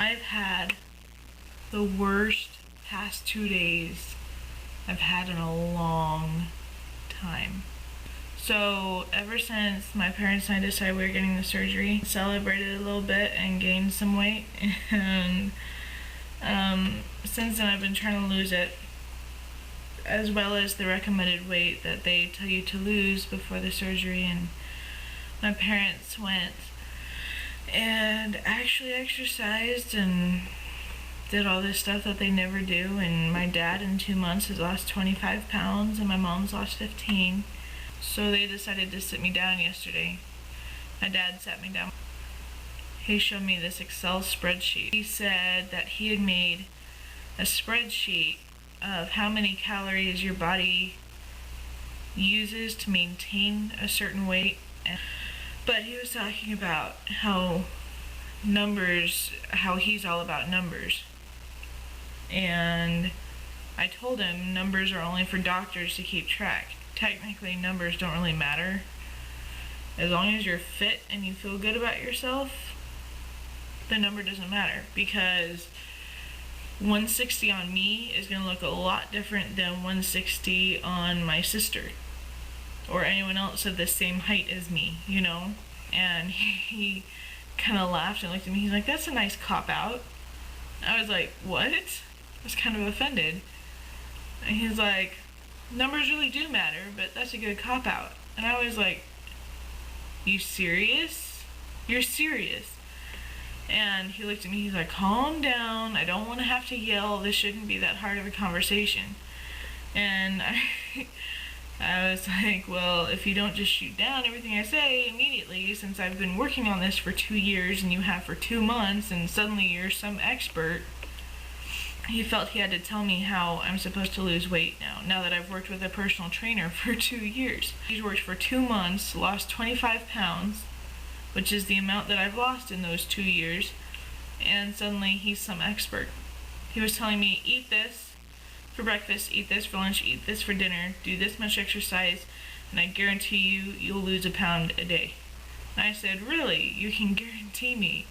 I've had the worst past 2 days I've had in a long time. So ever since my parents and I decided we were getting the surgery, celebrated a little bit and gained some weight, and since then I've been trying to lose it, as well as the recommended weight that they tell you to lose before the surgery. And my parents went and actually exercised and did all this stuff that they never do, and my dad in 2 months has lost 25 pounds and my mom's lost 15. So they decided to sit me down yesterday. My dad sat me down. He showed me this Excel spreadsheet. He said that he had made a spreadsheet of how many calories your body uses to maintain a certain weight. But he was talking about how he's all about numbers. And I told him numbers are only for doctors to keep track. Technically, numbers don't really matter. As long as you're fit and you feel good about yourself, the number doesn't matter, because 160 on me is going to look a lot different than 160 on my sister or anyone else of the same height as me, you know? And he kind of laughed and looked at me. He's like, "That's a nice cop-out." I was like, "What?" I was kind of offended. And he's like, "Numbers really do matter, but that's a good cop-out." And I was like, "You serious? You're serious?" And he looked at me, he's like, "Calm down, I don't want to have to yell, this shouldn't be that hard of a conversation." And I was like, "Well, if you don't just shoot down everything I say immediately, since I've been working on this for 2 years and you have for 2 months, and suddenly you're some expert." He felt he had to tell me how I'm supposed to lose weight now that I've worked with a personal trainer for 2 years. He's worked for 2 months, lost 25 pounds, which is the amount that I've lost in those 2 years, and suddenly he's some expert. He was telling me, eat this for breakfast, eat this for lunch, eat this for dinner, do this much exercise, and I guarantee you, you'll lose a pound a day. And I said, "Really? You can guarantee me?"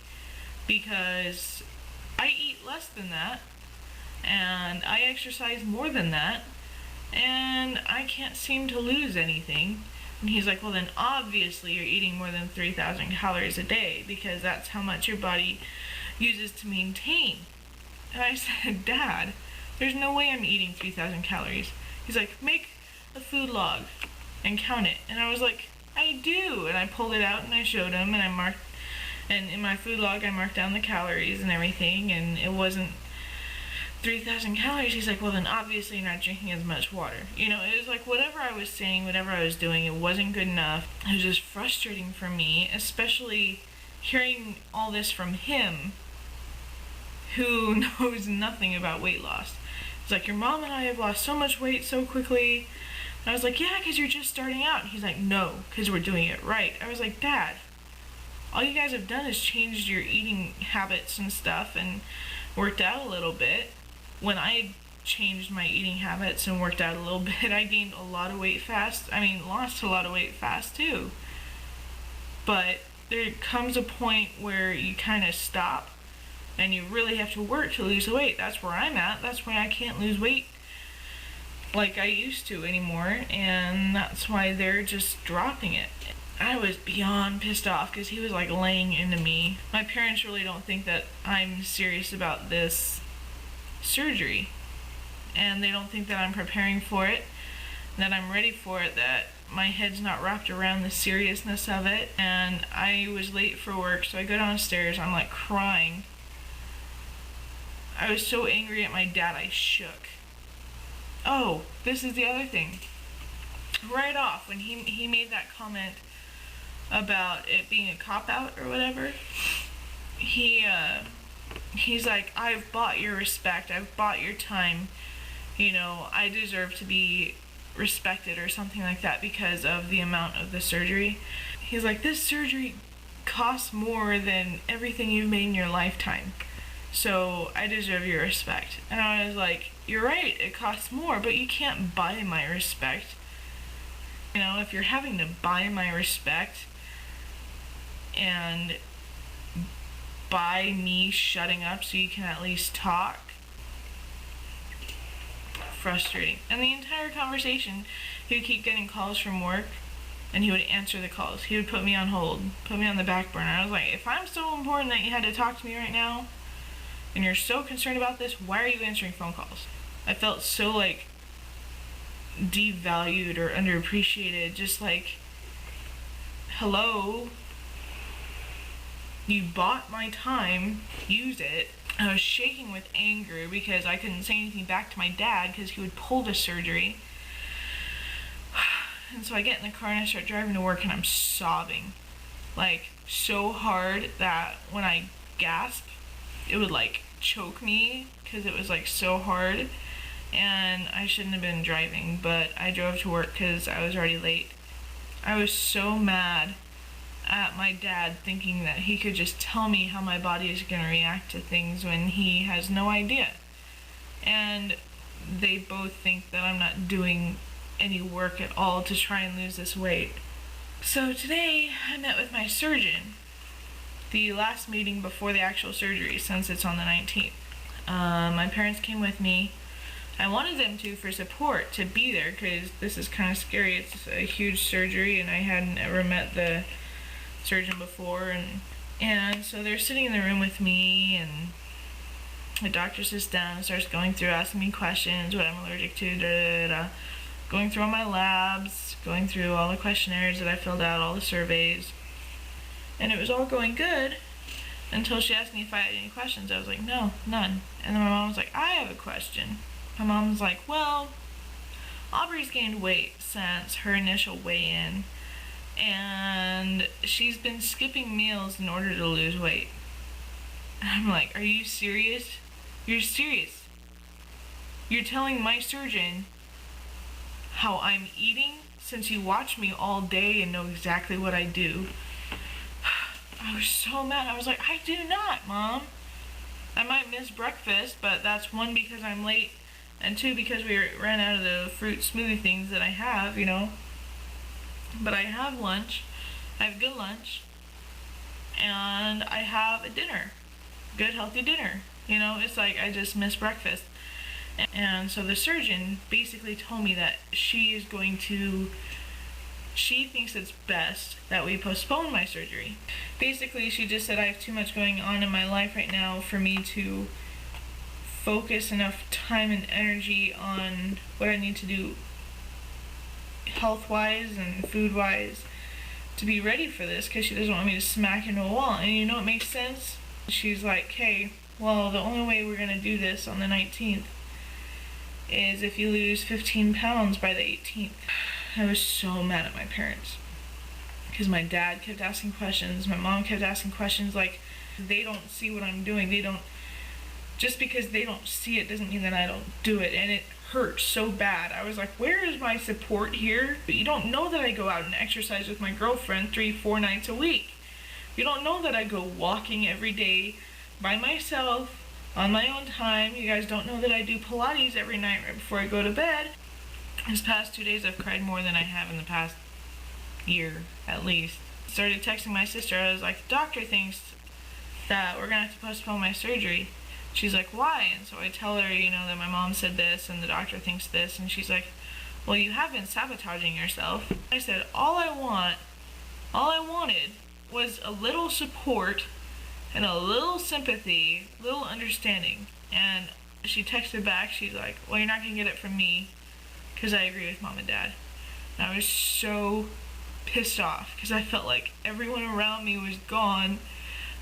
Because I eat less than that, and I exercise more than that, and I can't seem to lose anything. And he's like, "Well, then obviously you're eating more than 3,000 calories a day, because that's how much your body uses to maintain." And I said, "Dad, there's no way I'm eating 3,000 calories. He's like, "Make a food log and count it." And I was like, "I do." And I pulled it out and I showed him, and in my food log I marked down the calories and everything, and it wasn't 3,000 calories. He's like, "Well, then obviously you're not drinking as much water." You know, it was like whatever I was saying, whatever I was doing, it wasn't good enough. It was just frustrating for me, especially hearing all this from him, who knows nothing about weight loss. He's like, "Your mom and I have lost so much weight so quickly." And I was like, "Yeah, because you're just starting out." And he's like, "No, because we're doing it right." I was like, "Dad, all you guys have done is changed your eating habits and stuff and worked out a little bit. When I changed my eating habits and worked out a little bit, I gained a lot of weight fast. I mean, lost a lot of weight fast too. But there comes a point where you kind of stop and you really have to work to lose the weight. That's where I'm at. That's why I can't lose weight like I used to anymore, and that's why they're just dropping it." I was beyond pissed off because he was like laying into me. My parents really don't think that I'm serious about this surgery, and they don't think that I'm preparing for it, that I'm ready for it, that my head's not wrapped around the seriousness of it. And I was late for work, so I go downstairs, I'm like crying. I was so angry at my dad, I shook. Oh, this is the other thing. Right off, when he made that comment about it being a cop-out or whatever, he's like, "I've bought your respect, I've bought your time, you know, I deserve to be respected," or something like that, because of the amount of the surgery. He's like, "This surgery costs more than everything you've made in your lifetime, so I deserve your respect." And I was like, "You're right, it costs more, but you can't buy my respect. You know, if you're having to buy my respect and by me shutting up so you can at least talk. Frustrating. And the entire conversation, he would keep getting calls from work, and he would answer the calls. He would put me on hold, put me on the back burner. I was like, if I'm so important that you had to talk to me right now, and you're so concerned about this, why are you answering phone calls? I felt so, like, devalued or underappreciated. Just like, hello, you bought my time, use it. I was shaking with anger because I couldn't say anything back to my dad because he would pull the surgery. And so I get in the car and I start driving to work and I'm sobbing, like, so hard that when I gasp, it would, like, choke me because it was, like, so hard. And I shouldn't have been driving, but I drove to work because I was already late. I was so mad at my dad thinking that he could just tell me how my body is going to react to things when he has no idea. And they both think that I'm not doing any work at all to try and lose this weight. So today I met with my surgeon, the last meeting before the actual surgery, since it's on the 19th. My parents came with me. I wanted them to for support, to be there, because this is kind of scary. It's a huge surgery and I hadn't ever met the surgeon before, and so they're sitting in the room with me, and the doctor sits down and starts going through, asking me questions, what I'm allergic to, going through all my labs, going through all the questionnaires that I filled out, all the surveys, and it was all going good until she asked me if I had any questions. I was like, no, none. And then my mom was like, I have a question. My mom was like, well, Aubrey's gained weight since her initial weigh-in, and she's been skipping meals in order to lose weight. And I'm like, are you serious? You're serious? You're telling my surgeon how I'm eating since you watch me all day and know exactly what I do? I was so mad. I was like, I do not, Mom. I might miss breakfast, but that's one, because I'm late, and two, because we ran out of the fruit smoothie things that I have, you know. But I have lunch, I have good lunch, and I have a dinner, good healthy dinner, you know. It's like I just missed breakfast. And so the surgeon basically told me that she thinks it's best that we postpone my surgery. Basically, she just said I have too much going on in my life right now for me to focus enough time and energy on what I need to do health-wise and food-wise to be ready for this, because she doesn't want me to smack into a wall. And you know what makes sense? She's like, hey, well, the only way we're going to do this on the 19th is if you lose 15 pounds by the 18th. I was so mad at my parents because my dad kept asking questions, my mom kept asking questions, like, they don't see what I'm doing. Just because they don't see it doesn't mean that I don't do it, and it hurt so bad. I was like, where is my support here? But you don't know that I go out and exercise with my girlfriend 3-4 nights a week. You don't know that I go walking every day by myself on my own time. You guys don't know that I do Pilates every night right before I go to bed. This past 2 days I've cried more than I have in the past year, at least. Started texting my sister. I was like, the doctor thinks that we're gonna have to postpone my surgery. She's like, why? And so I tell her, you know, that my mom said this and the doctor thinks this, and she's like, well, you have been sabotaging yourself. I said, all I wanted was a little support and a little sympathy, little understanding. And she texted back, she's like, well, you're not gonna get it from me because I agree with Mom and Dad. And I was so pissed off because I felt like everyone around me was gone.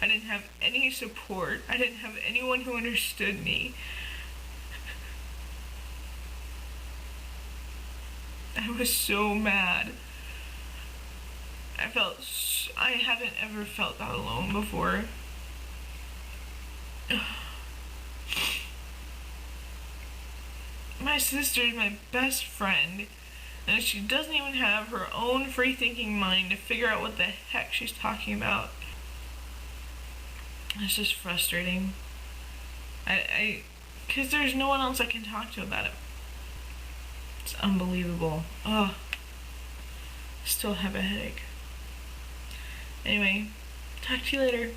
I didn't have any support. I didn't have anyone who understood me. I was so mad. I haven't ever felt that alone before. My sister's my best friend, and she doesn't even have her own free-thinking mind to figure out what the heck she's talking about. It's just frustrating. Because there's no one else I can talk to about it. It's unbelievable. Ugh. Still have a headache. Anyway, talk to you later.